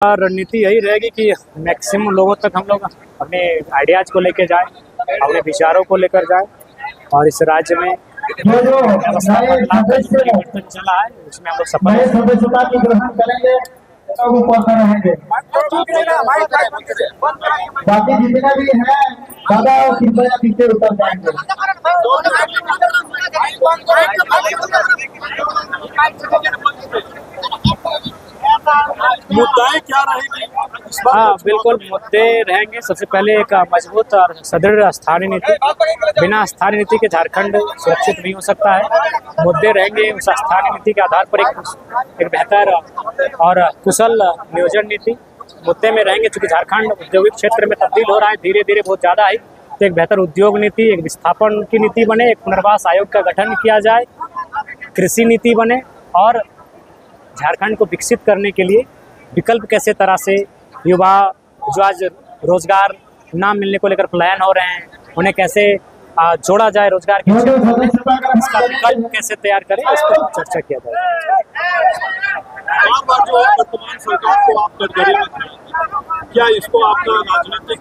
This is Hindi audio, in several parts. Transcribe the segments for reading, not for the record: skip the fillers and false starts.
रणनीति यही रहेगी कि मैक्सिमम लोगों तक हम लोग अपने आइडियाज को लेकर जाए, अपने विचारों को लेकर जाए और इस राज्य में व्यवस्था बदलाव का जो परिवर्तन चला है उसमें हम लोग सफल सदस्यता की ग्रहण करेंगे तो ऊपर रहेंगे। बाकी जितने भी हैं दादा कृपया पीछे उतर जाएंगे। मुद्दाएं क्या रहेंगी? हाँ बिल्कुल मुद्दे रहेंगे। सबसे पहले एक मजबूत और सुदृढ़ स्थानीय नीति। बिना स्थानीय नीति के झारखंड सुरक्षित नहीं हो सकता है। मुद्दे रहेंगे उस स्थानीय नीति के आधार पर एक बेहतर और कुशल नियोजन नीति। मुद्दे में रहेंगे चूंकि झारखंड औद्योगिक क्षेत्र में तब्दील हो रहा है धीरे धीरे बहुत ज़्यादा है, तो एक बेहतर उद्योग नीति, एक विस्थापन की नीति बने, एक पुनर्वास आयोग का गठन किया जाए, कृषि नीति बने और झारखंड को विकसित करने के लिए विकल्प कैसे तरह से युवा जो आज रोजगार ना मिलने को लेकर पलायन हो रहे हैं उन्हें कैसे जोड़ा जाए रोजगार के क्षेत्र में, इसका विकल्प कैसे तैयार करें, इस पर चर्चा किया जाए। जो वर्तमान सरकार को आप कटघरे में थे, क्या इसको आपका राजनीतिक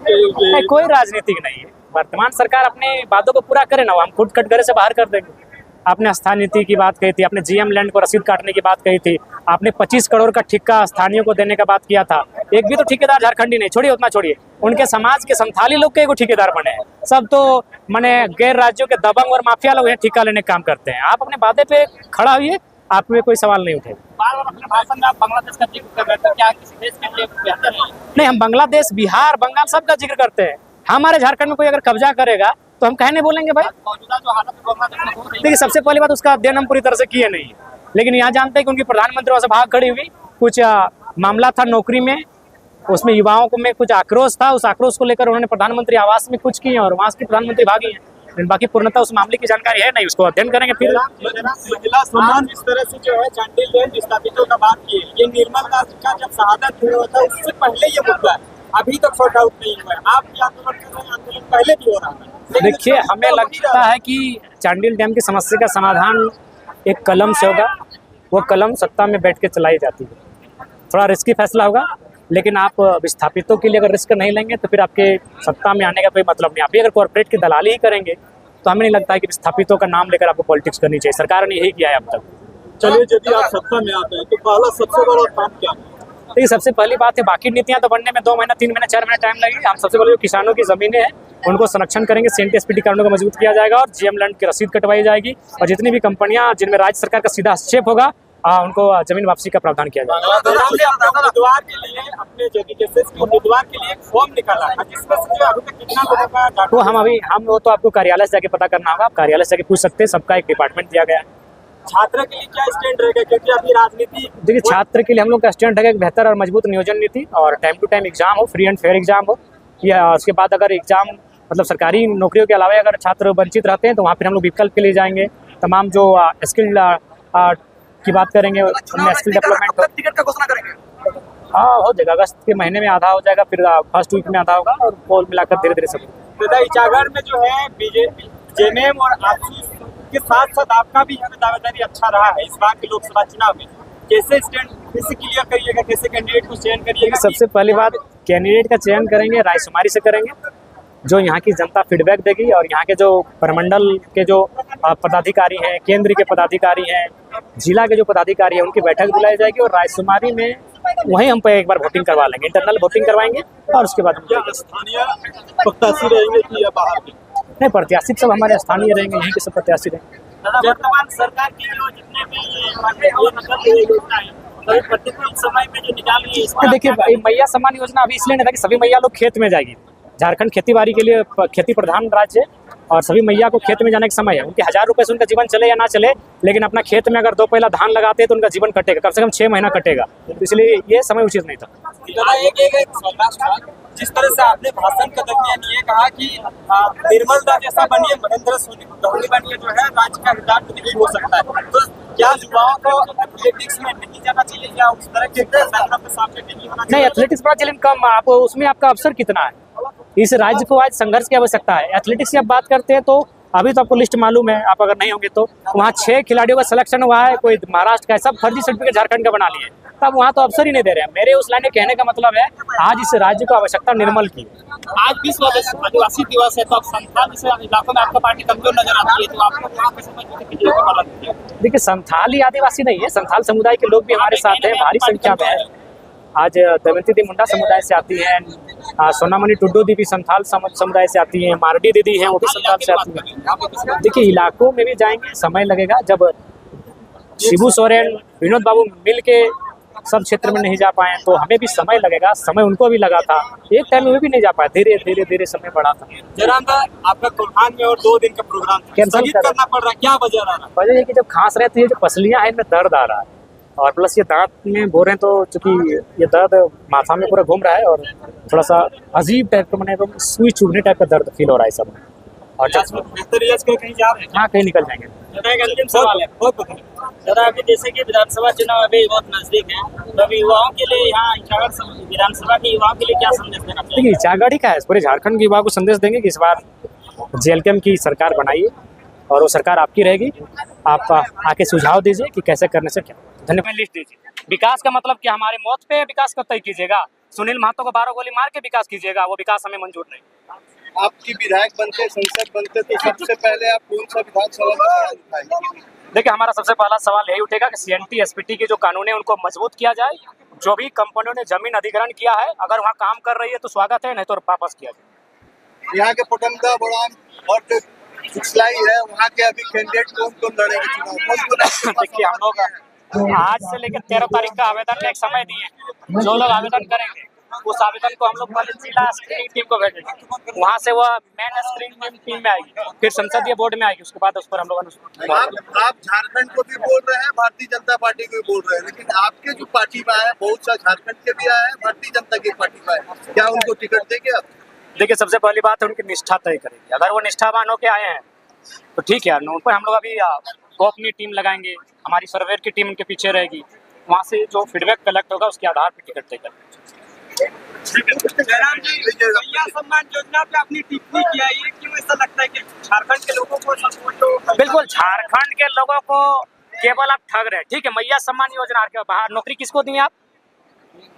कोई राजनीतिक नहीं है। वर्तमान सरकार अपने वादों को पूरा करे ना, हम खुद कटघरे से बाहर कर देंगे। आपने स्थानीय नीति की बात कही थी, आपने जीएम लैंड को रसीद काटने की बात कही थी, आपने 25 करोड़ का ठेका स्थानीय को देने का बात किया था। एक भी तो ठेकेदार झारखंडी नहीं, छोड़िए उतना छोड़िए, उनके समाज के संथाली लोग के एगो ठेकेदार बने हैं। सब तो माने गैर राज्यों के दबंग और माफिया लोग हैं ठेका लेने का काम करते हैं। आप अपने वादे पे खड़ा हुई, आप पे कोई सवाल नहीं उठेगा। बांग्लादेश का जिक्र कर रहे थे, क्या किसी देश के लिए बेहतर है? नहीं, हम बांग्लादेश, बिहार, बंगाल सबका जिक्र करते हैं। हमारे झारखंड में कोई अगर कब्जा करेगा तो हम कहने बोलेंगे भाई। मौजूदा जो हालत बांग्लादेश में हो रही है, देखिए सबसे पहली बात उसका अध्ययन हम पूरी तरह से किए नहीं है, लेकिन यहाँ जानते हैं कि उनकी प्रधानमंत्री वहाँ से भाग खड़ी हुई। कुछ मामला था नौकरी में, उसमें युवाओं को में कुछ आक्रोश था, उस आक्रोश को लेकर उन्होंने प्रधानमंत्री आवास में कुछ किए और वहाँ की प्रधानमंत्री भागी हैं। लेकिन बाकी पूर्णतः उस मामले की जानकारी है नहीं, उसको अध्ययन करेंगे फिर। महिला सम्मान इस तरह से जो है चांडिल डैम विस्थापितों का बात की, ये निर्मल दास का जब शहादत हुआ था उससे पहले ये मुद्दा अभी तक सॉर्ट आउट नहीं हुआ है। आप ये आंदोलन कर रहे हैं, आंदोलन पहले भी हो रहा है। देखिए हमें लगता है कि चांडिल डैम की समस्या का समाधान एक कलम से होगा। वो कलम सत्ता में बैठ के चलाई जाती है। थोड़ा रिस्की फैसला होगा, लेकिन आप विस्थापितों के लिए अगर रिस्क नहीं लेंगे तो फिर आपके सत्ता में आने का कोई मतलब नहीं। आप भी अगर कॉर्पोरेट की दलाली ही करेंगे तो हमें नहीं लगता है कि विस्थापितों का नाम लेकर आपको पॉलिटिक्स करनी चाहिए। सरकार ने यही किया है अब तक। चलिए, यदि आप सत्ता में आते हैं तो पहला सबसे बड़ा काम क्या है? देखिए सबसे पहली बात है, बाकी नीतियां तो बनने में 2 महीना 3 महीना 4 महीना टाइम लगेगा। हम सबसे पहले जो किसानों की जमीनें हैं उनको संरक्षण करेंगे, CNTSPT कानूनों को मजबूत किया जाएगा और GM लैंड की रसीद कटवाई जाएगी और जितनी भी कंपनियां जिनमें राज्य सरकार का सीधा हस्तक्षेप होगा उनको जमीन वापसी का प्रावधान किया जाएगा। उम्मीदवार के लिए अपने उम्मीदवार के लिए एक फॉर्म निकाला है, जिसमें से अभी तक कितना लोगों का तो वो तो आपको कार्यालय से जाके पता करना होगा। आप कार्यालय से जाके पूछ सकते हैं, सबका एक डिपार्टमेंट दिया गया है। छात्र के लिए क्या स्टैंड रहेगा, क्योंकि अभी राजनीति देखिए छात्र के लिए हम लोग का स्टैंड रहेगा एक बेहतर और मजबूत नियोजन नीति और टाइम टू टाइम एग्जाम हो, फ्री एंड फेयर एग्जाम हो। या उसके बाद अगर एग्जाम मतलब सरकारी नौकरियों के अलावा अगर छात्र वंचित रहते हैं तो वहाँ फिर हम लोग विकल्प के लिए जाएंगे। तमाम जो स्किल की बात करेंगे उनमें स्किल डेवलपमेंट टिकट का घोषणा करेंगे। हाँ हो जाएगा, अगस्त के महीने में आधा हो जाएगा, फिर फर्स्ट वीक में आधा होगा और पोल मिलाकर धीरे धीरे सब। इचागढ़ में जो है बीजेपी जेएमएम और आशीष के साथ साथ आपका भी यहाँ दावेदारी अच्छा रहा है इस बार के लोकसभा चुनाव में। कैसे स्टैंड कैसे क्लियर करिएगा, कैसे कैंडिडेट को चयन करिएगा? सबसे पहली बात, कैंडिडेट का चयन करेंगे रायशुमारी से करेंगे, जो यहाँ की जनता फीडबैक देगी और यहाँ के जो प्रमंडल के जो पदाधिकारी हैं, केंद्र के पदाधिकारी हैं, जिला के जो पदाधिकारी हैं, उनकी बैठक बुलाई जाएगी और रायशुमारी में वहीं हम पे एक बार वोटिंग करवा लेंगे, इंटरनल वोटिंग करवाएंगे और उसके बाद स्थानीय प्रत्याशी रहेंगे कि या बाहर के? नहीं, प्रत्याशी सब हमारे स्थानीय रहेंगे, यहीं के सब प्रत्याशी रहेंगे। वर्तमान सरकार की जो जितने भी प्रतिकूल समय में जो निकाल रही है, देखिए मैया सम्मान योजना अभी इसलिए नहीं था कि सभी मैया लोग खेत में जाएगी। झारखंड खेती बाड़ी के लिए खेती प्रधान राज्य है और सभी मैया को खेत में जाने का समय है। उनके 1000 रुपये से उनका जीवन चले या ना चले, लेकिन अपना खेत में अगर 2 पहला धान लगाते हैं तो उनका जीवन कटेगा, कम से कम 6 महीना कटेगा। तो इसलिए ये समय उचित नहीं था। जिस तरह से आपने भाषण के दरमियान ये कहा कि निर्मल दास जैसा बनिए, महेंद्र धोनी बनिए, जो है राज्य का हितैषी नहीं हो सकता है, तो क्या युवाओं को एथलेटिक्स में नहीं जाना चाहिए या उस तरह के सामने नहीं होना चाहिए? नहीं, एथलेटिक्स बड़ा चैलेंज कम, आप उसमें आपका अवसर कितना है। इस राज्य को आज संघर्ष की आवश्यकता है। एथलेटिक्स की आप बात करते हैं तो अभी तो आपको लिस्ट मालूम है, आप अगर नहीं होंगे तो वहाँ 6 खिलाड़ियों का सिलेक्शन हुआ है, कोई महाराष्ट्र का है, सब फर्जी सर्टिफिकेट झारखंड का बना लिए। तब वहाँ तो अवसर ही नहीं दे रहे हैं। मेरे उस लाइन में कहने का मतलब है आज इस राज्य को आवश्यकता निर्मल की। आज विश्व आदिवासी दिवस है, तो आप संथाल से इलाकों में आपका पार्टी कमजोर नजर आती है, तो आपको वहाँ कैसे मजबूती कीजिए को मदद कीजिए? देखिए, संथाली आदिवासी नहीं है, संथाल समुदाय के लोग भी हमारे साथ हैं, भारी संख्या में है। आज दमयंती दी मुंडा समुदाय से आती हैं, सोनामणि टुड्डू दी भी संथाल समुदाय से आती हैं, मारडी दीदी हैं वो भी संथाल से आती हैं। देखिए, इलाकों में भी जाएंगे, समय लगेगा। जब शिबू सोरेन, विनोद बाबू मिल के सब क्षेत्र में नहीं जा पाए तो हमें भी समय लगेगा। समय उनको भी लगा था, एक टाइम में भी नहीं जा पाए, धीरे धीरे धीरे समय बढ़ा था। जयराम दा, आपका कोल्हान में और 2 दिन का प्रोग्राम कैंसिल करना पड़ रहा है, क्या वजह रहा है? वजह है कि जब खांस रहे तो ये जो पसलियां हैं इनमें दर्द आ रहा है, और प्लस ये दांत में बोल रहे हैं, तो चूंकि ये दर्द माथा में पूरा घूम रहा है और थोड़ा सा अजीब टाइप का, मैंने सुई चुभने टाइप का दर्द फील हो रहा है सब में। और बेहतर इलाज के कहीं जा रहे हैं? हाँ, कहीं निकल जाएंगे। एक अंतिम सवाल है, दादा, अभी जैसे कि विधानसभा चुनाव अभी बहुत नजदीक है, तो अभी युवाओं के लिए यहाँ इचागढ़ विधानसभा के युवाओं के लिए क्या संदेश देना चाहिए? देखिए, इचागढ़ ही का है, पूरे झारखंड के युवा को संदेश देंगे कि इस बार JLKM की सरकार बनाइए और वो सरकार आपकी रहेगी। आप आके सुझाव दीजिए कि कैसे करने से क्या। धन्यवाद। लिस्ट दीजिए। विकास का मतलब क्या हमारी मौत पे विकास का तय कीजिएगा? सुनील महतो को 12 गोली मार के विकास कीजिएगा, वो विकास हमें मंजूर नहीं। आपकी विधायक बनते, संसद बनते, तो सबसे पहले आप कौन सा विधानसभा में सवाल उठाएंगे? देखिए, हमारा सबसे पहला सवाल यही उठेगा कि CNT SPT के जो कानून है उनको मजबूत किया जाए। जो भी कंपनियों ने जमीन अधिग्रहण किया है, अगर वहाँ काम कर रही है तो स्वागत है, नहीं तो वापस किया जाए। यहाँ के पोटमदा, बड़ाम और जो सिलाई है, वहाँ के अभी कैंडिडेट कौन लड़ेंगे चुनाव? देखिए, हम लोग आज से लेकर 13 तारीख का आवेदन का एक समय दिए हैं। जो लोग आवेदन करेंगे उस आवेदन को हम लोग पहले जिला स्क्रीनिंग टीम को भेजेंगे, वहाँ से वह मेन स्क्रीनिंग टीम में आएगी, फिर संसदीय बोर्ड में आएगी, उसके बाद उस पर हम लोग आप झारखंड को भी बोल रहे हैं, भारतीय जनता पार्टी को भी बोल रहे हैं, लेकिन आपके जो पार्टी में आया बहुत सा झारखंड के भी आया है, भारतीय जनता की पार्टी में आया, क्या उनको टिकट देंगे आप? देखिए, सबसे पहली बात है उनकी निष्ठा तय करेंगे। अगर वो निष्ठावान होके आए हैं तो ठीक है, उन पर हम लोग अभी अपनी टीम लगाएंगे, हमारी सर्वेयर की टीम उनके पीछे रहेगी, वहाँ से जो फीडबैक कलेक्ट होगा उसके आधार पर टिकट तय करेंगे। जयराम जी, मैया सम्मान योजना पे अपनी टिप्पणी किया, ये क्यों ऐसा लगता है कि झारखंड के लोगों को सपोर्ट? बिल्कुल, झारखंड के लोगों को केवल आप ठग रहे हैं। ठीक है, मैया सम्मान योजना के बाहर नौकरी किसको दी आप?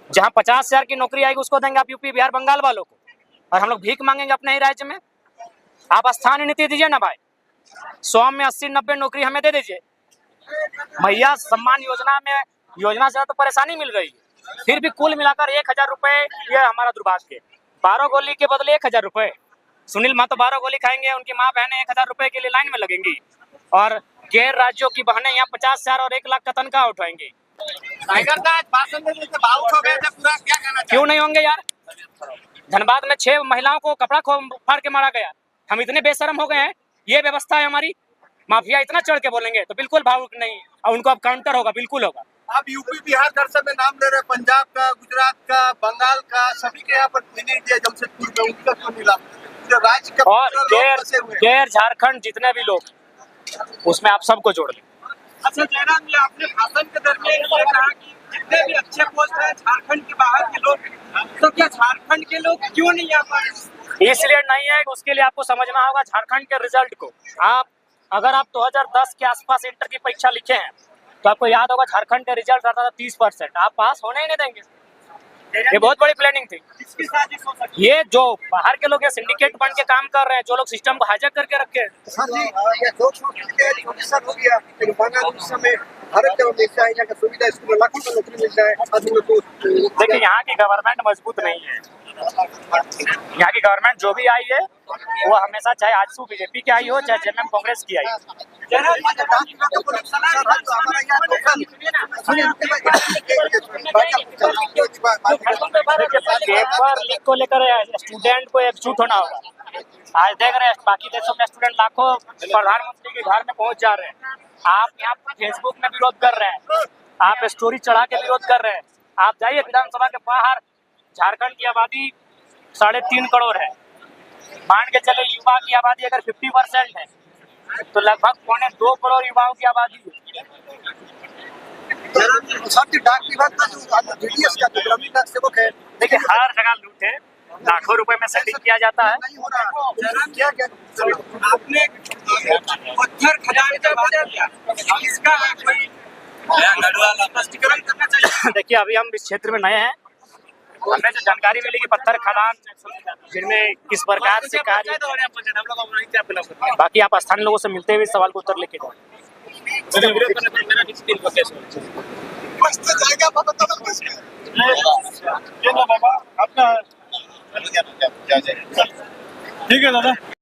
जहाँ 50,000 की नौकरी आएगी उसको देंगे आप यूपी बिहार बंगाल वालों को, और हम लोग भीख मांगेंगे अपने ही राज्य में। आप स्थानीय नीति दीजिए ना भाई, 100 में 80-90 नौकरी हमें दे दीजिए। मैया सम्मान योजना में योजना से तो परेशानी मिल गई, फिर भी कुल मिलाकर 1,000 रुपए ये हमारा दुर्भाग्य। 12 गोली के बदले 1,000 रुपए। सुनील महतो 12 गोली खाएंगे, उनकी माँ बहनें 1,000 रुपए के लिए लाइन में लगेंगी, और गैर राज्यों की बहनें यहाँ 50,000 और 1 लाख का तनख्वाह उठाएंगे। क्यों नहीं होंगे यार? धनबाद में 6 महिलाओं को कपड़ा फाड़ के मारा गया। हम इतने बेशरम हो गए हैं, ये व्यवस्था है हमारी। माफिया इतना चढ़ के बोलेंगे तो बिल्कुल भावुक नहीं, और उनको अब काउंटर होगा, बिल्कुल होगा। आप यूपी बिहार दर्शन में नाम ले रहे हैं, पंजाब का, गुजरात का, बंगाल का, सभी के यहाँ पर नहीं दिया जमशेदपुर में, उनका क्यों मिला? राज्य का और गैर झारखंड जितने भी लोग, उसमें आप सबको जोड़ लें। अच्छा जयराम जी, आपने भाषण के दरमियान ये कहा कि जितने भी अच्छे पोस्ट हैं झारखंड के बाहर के लोग, तो क्या झारखंड के लोग क्यों नहीं आ पाए? इसलिए नहीं है, उसके लिए आपको समझना होगा झारखंड के रिजल्ट को। अगर आप 2010 के आसपास इंटर की परीक्षा लिखे हैं तो आपको याद होगा झारखंड का रिजल्ट आता था 30%। आप पास होने ही नहीं देंगे। ये बहुत बड़ी प्लानिंग थी। किसकी साजिश हो सकती ये जो बाहर के लोग सिंडिकेट बन के काम कर रहे हैं, जो लोग सिस्टम को हाईजैक करके रखे हैं। सर जी, ये 2 हो गया, फिर उस समय भारत का हमेशा यहाँ का सुविधा स्कूल लाखों का नौकरी मिल जाए आदमी को। देखिए, यहाँ की गवर्नमेंट मजबूत नहीं है। यहाँ की गवर्नमेंट जो भी आई है वो हमेशा, चाहे आजसू बीजेपी की आई हो चाहे JMM कांग्रेस की आई हो, पेपर लीक को लेकर स्टूडेंट को एकजुट होना होगा। आज देख रहे हैं बाकी देशों में स्टूडेंट लाखों प्रधानमंत्री के घर में पहुंच जा रहे हैं। आप यहाँ फेसबुक में विरोध कर रहे हैं, आप स्टोरी चढ़ा के विरोध कर रहे हैं। आप जाइए विधानसभा के बाहर, झारखंड की आबादी 3.5 करोड़ है। मान के चले युवा की आबादी अगर 50% है तो लगभग 2.25 करोड़ युवाओं की आबादी है। डाक विभाग का जो DDS का ग्रामीण डाक सेवक है, देखिए हर जगह लूट है, लाखों रुपए में सेटिंग किया जाता है। क्या आपने पत्थर खदान का वादा किया, इसका कोई स्पष्टीकरण करना चाहिए। देखिए अभी हम इस क्षेत्र में नए हैं, हमें जो जानकारी मिली कि पत्थर खदान जिनमें किस प्रकार से कार्य, बाकी आप स्थानीय लोगों से मिलते हुए सवाल को उत्तर लेके जाए। ठीक है दादा।